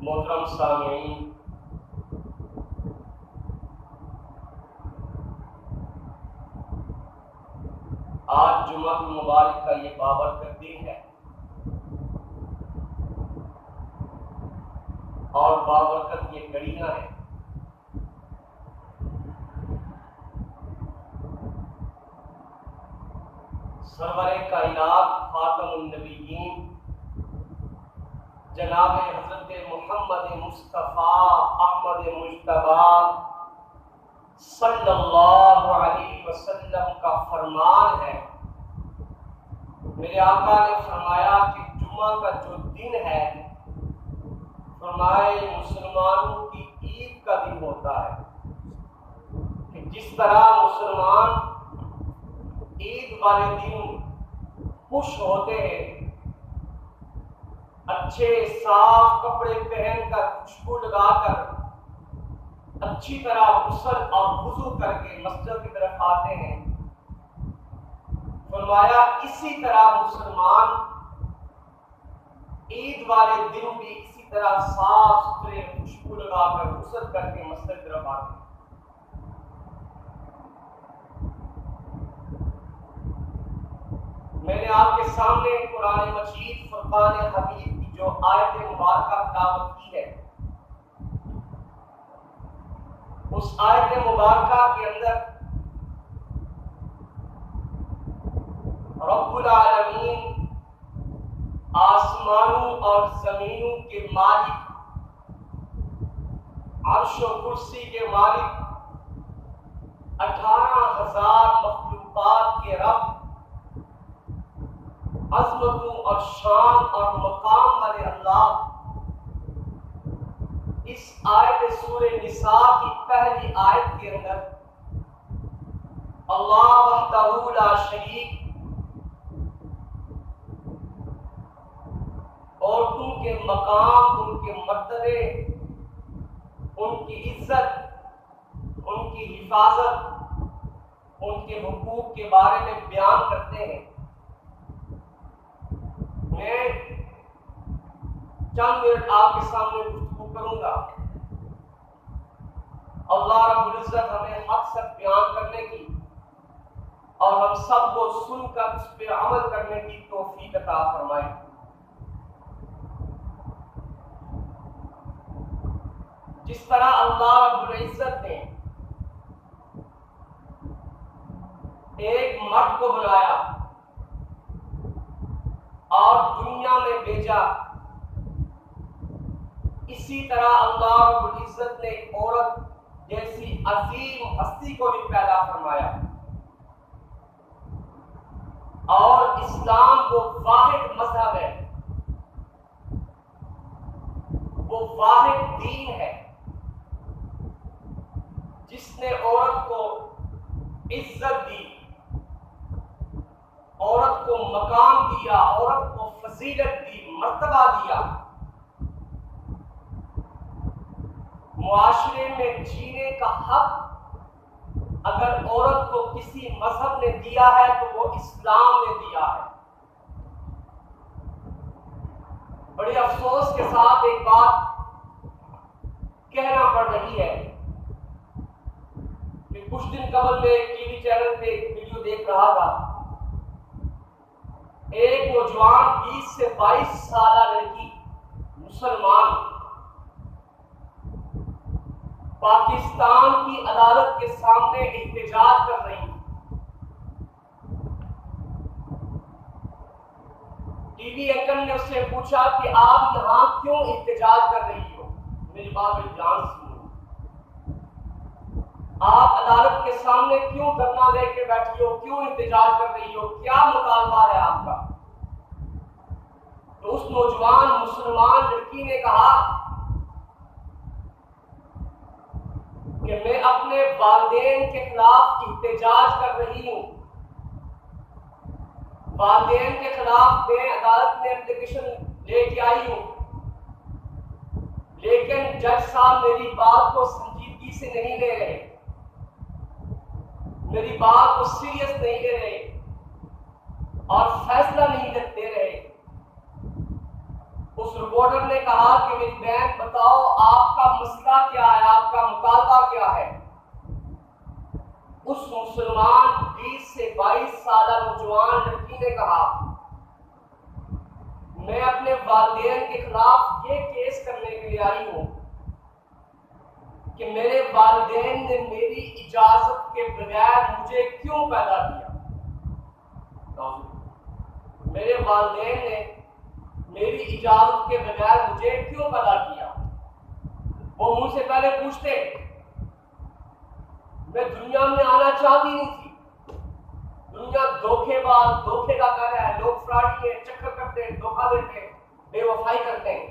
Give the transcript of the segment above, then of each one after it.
मोहतरम सामीईन, आज जुम्मतुल मुबारक का ये बाबरकत दिन है और बाबरकत ये कड़ियाँ हैं। सरवरे कायनात खातमुन नबिय्यीन जनाब हजरत मोहम्मद मुस्तफ़ा अहमद मुज्तबा सल्लल्लाहु अलैहि वसल्लम का फरमान है। मेरे आका ने फरमाया कि जुम्मा का जो दिन है, फरमाए मुसलमानों की ईद का दिन होता है। कि जिस तरह मुसलमान ईद वाले दिन खुश होते हैं, अच्छे साफ कपड़े पहनकर, खुशबू लगाकर, अच्छी तरह गुस्ल और वुजू करके मस्जिद की तरफ आते हैं, फरमाया इसी तरह मुसलमान ईद वाले दिन भी इसी तरह साफ सुथरे खुशबू लगाकर गुस्ल करके मस्जिद की तरफ आते हैं। मैंने आपके सामने कुरान मजीद फुरकान हमीद की जो आयत मुबारका तिलावत की है, उस आयत मुबारका के अंदर रब्बुल आलमीन आसमानों और जमीनों के मालिक, अर्श और कुर्सी के मालिक, 18,000 मखलूकात के रब, अज़मतों और शान और मकाम वाले अल्लाह, इस आयत सूरे निसा की पहली आयत के अंदर अल्लाह वहदहू ला शरीक औरतों के मकाम, उनके मर्तबे, उनकी इज्जत, उनकी हिफाजत, उनके हुकूक के बारे में बयान करते हैं। मैं चंद मिनट आपके सामने गुफ्तगू करूंगा। अल्लाह रब्बुल इज्जत हमें हक से बयान करने की और हम सबको सुनकर उस पर अमल करने की तौफीक अता फरमाए। जिस तरह अल्लाह रब्बुल इज्जत ने एक मर्द को बनाया और दुनिया में भेजा, इसी तरह अल्लाह रब्बुल इज्जत ने एक औरत जैसी अजीम हस्ती को भी पैदा फरमाया। और इस्लाम वो वाहिद मजहब है, वो वाहिद दीन है जिसने औरत को इज्जत दी, औरत को मकाम दिया, औरत को फजीलत दी, मर्तबा दिया। मुआशरे में जीने का हक अगर औरत को किसी मजहब ने दिया है तो वो इस्लाम ने दिया है। बड़े अफसोस के साथ एक बात कहना पड़ रही है कि कुछ दिन कबल में एक टीवी चैनल पे एक वीडियो देख रहा था। एक नौजवान 20 से 22 साल लड़की मुसलमान पाकिस्तान की अदालत के सामने एहतजाज कर रही है। टीवी एंकर ने उससे पूछा कि आप यहां क्यों एहतजाज कर रही हो? मेरी बात बड़ी ध्यान सुनो। आप अदालत के सामने क्यों धरना लेके बैठी हो, क्यों एहतजाज कर रही हो, क्या मुतालबा है आपका? तो उस नौजवान मुसलमान लड़की ने कहा कि मैं अपने वालिदैन के खिलाफ एहतजाज कर रही हूं। वालिदैन के खिलाफ मैं अदालत में एप्लीकेशन लेके आई हूं, लेकिन जज साहब मेरी बात को संजीदगी से नहीं ले रहे, मेरी बात को सीरियस नहीं ले रहे और फैसला नहीं दे रहे। उस रिपोर्टर ने कहा कि मेरी बहन बताओ आपका मसला क्या है, आपका मुतालबा क्या है? उस मुसलमान 20 से 22 साल नौजवान लड़की ने कहा मैं अपने वालिदैन के खिलाफ ये केस करने के लिए आई हूं कि मेरे वालिदैन ने मेरी इजाजत के बगैर मुझे क्यों पैदा किया। मेरे वालिदैन ने मेरी इजाजत के बगैर मुझे क्यों पैदा किया? वो मुझसे पहले पूछते। मैं दुनिया में आना चाहती नहीं थी। दुनिया धोखेबाज, धोखे का घर है, लोग फ्रॉडी है, चक्कर करते हैं, धोखा देते हैं, बेवफाई करते हैं।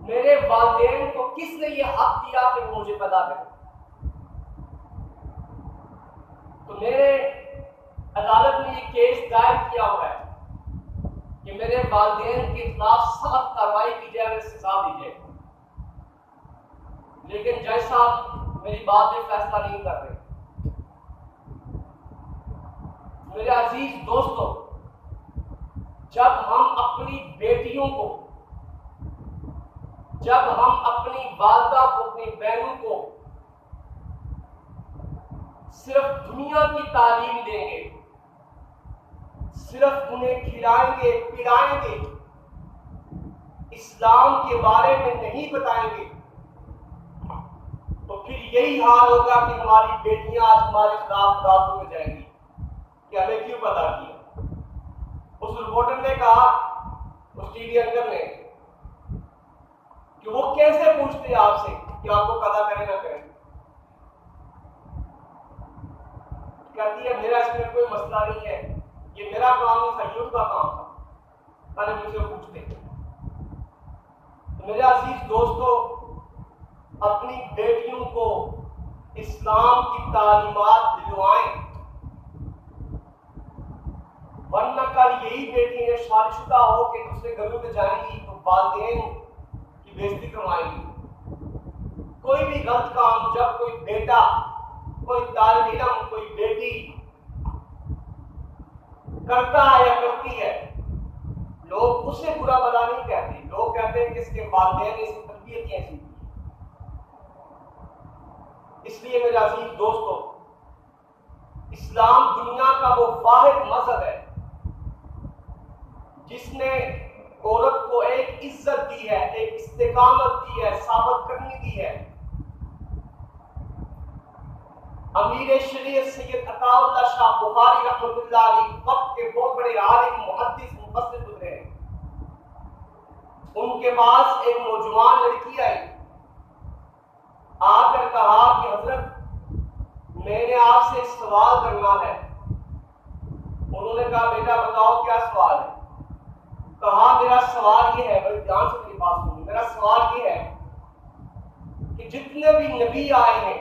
मेरे वालिदैन को किसने ये हक दिया कि वो मुझे पैदा करे? तो मेरे अदालत में ये केस दायर किया हुआ है कि मेरे वालिदैन के खिलाफ सख्त कार्रवाई की जाए, उन्हें सजा दी जाए। लेकिन जज साहब मेरी बात में फैसला नहीं कर रहे। मेरे अजीज दोस्तों, जब हम अपनी बेटियों को, जब हम अपनी वालदा को, अपनी बहनों को सिर्फ दुनिया की तालीम देंगे, सिर्फ उन्हें खिलाएंगे पिलाएंगे, इस्लाम के बारे में नहीं बताएंगे, तो फिर यही हाल होगा कि हमारी बेटियां आज हमारे खिलाफ अदालतों में जाएंगी कि हमें क्यों पैदा किया। उस रिपोर्टर ने कहा, उस टीवी एंकर ने, कि वो कैसे पूछते हैं आपसे कि आपको पैदा करें ना करें। कहती है मेरा इसमें कोई मसला नहीं है, ये मेरा काम नहीं था, ये उनका काम था, पहले मुझसे पूछते। तो मेरे अजीज दोस्तों, अपनी बेटियों को इस्लाम की तालीमात दिलवाएं, वरना कल यही बेटियां शादीशुदा हो के दूसरे घरों में जाएंगी तो वालिदैन की बेइज्जती करवाएंगी। कोई भी गलत काम जब कोई बेटा, कोई तालिब इल्म, कोई बेटी करता है या करती है, लोग उसे बुरा भला नहीं कहते, लोग कहते हैं कि इसके वालिदैन ने इसे तरबियत ऐसी। इसलिए मेरे अजीज दोस्तों, इस्लाम दुनिया का वो वाहिद मजहब है जिसने औरत को एक इज्जत दी है, एक इस्तिकामत दी है, साबित करनी दी है। अमीर शरीयत सैयद अताउल्लाह शाह बुखारी रहमतुल्लाह अलैह वक्त के बहुत बड़े आलिम, मुहद्दिस, मुफस्सिर गुजरे हैं। उनके पास एक नौजवान लड़की आई, आकर कहा कि हजरत मैंने आपसे एक सवाल करना है। उन्होंने कहा बेटा बताओ क्या सवाल है। कहा मेरा सवाल ये है, बड़े ध्यान से मेरी बात सुनिए, मेरा सवाल ये है कि जितने भी नबी आए हैं,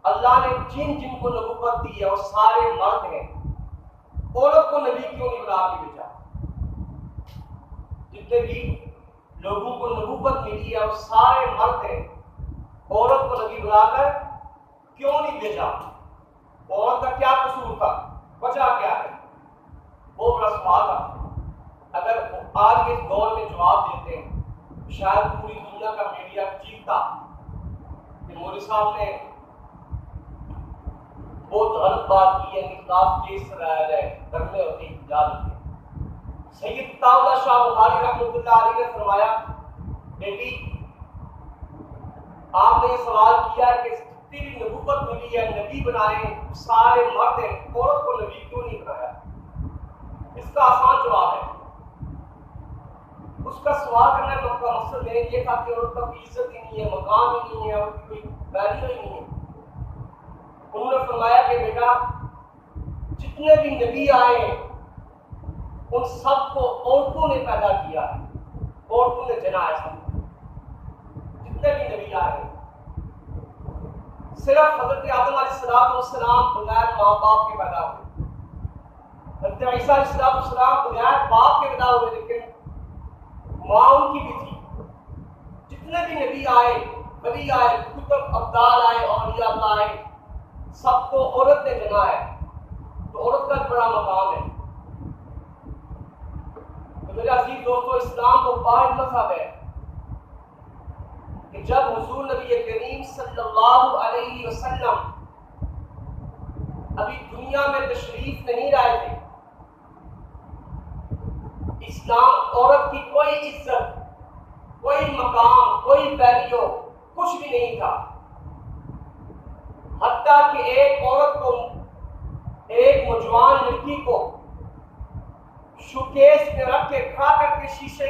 अल्लाह ने जिन जिनको नबूवत दी है वो सारे मर्द हैं, औरत को नबी क्यों नहीं बना के भेजा? जितने भी लोगों को नबूवत मिली है वो सारे मर्द हैं, औरत को नबी बनाकर क्यों नहीं भेजा? औरत का क्या कसूर था, वजह क्या है? वो बड़ा सवाल था। अगर आज के दौर में जवाब देते हैं, शायद पूरी दुनिया का मीडिया चीखता कि मौलवी साहब ने बहुत गलत बात की है, खिलाफ केस कराया जाए, धरने होते इजाजत है। सैयद अताउल्लाह शाह बुखारी रहमतुल्लाह अलैह ने फरमाया, बेटी आपने ये सवाल किया कि जितनी भी नबूवत मिली है, नबी बनाए सारे मर्द हैं, औरत को नबी क्यों नहीं बनाया? इसका आसान जवाब है। उसका सवाल करने का मकसद ये था कि औरत का इज्जत ही नहीं है, मकाम ही नहीं है, और कोई वैल्यू ही नहीं है। उन्होंने फरमाया कि बेटा जितने भी नबी आए हैं उन सबको औरतों ने पैदा किया है, औरतों ने जनाया है। जितने भी नबी आए हैं, सिर्फ हजरत आदम अलैहिस्सलाम बगैर माँ बाप के पैदा हुए, हजरत ईसा अलैहिस्सलाम बगैर बाप के पैदा हुए, लेकिन माँ उनकी भी थी। जितने भी नबी आए, वली आए, कुतुब अब्दाल आए, औलिया अल्लाह आए, सबको औरत ने जना है, तो औरत का बड़ा मकाम है। तो मेरे अजीज दोस्तों, इस्लाम वो वाहिद मज़हब है कि जब हुजूर नबी करीम सल्लल्लाहु अलैहि वसल्लम अभी दुनिया में तशरीफ नहीं लाए थे, इस्लाम औरत की कोई इज्जत, कोई मकाम, कोई वैल्यू कुछ भी नहीं था। हत्ता कि एक औरत को, एक नौजवान लड़की को शोकेस में रख के खा करके शीशे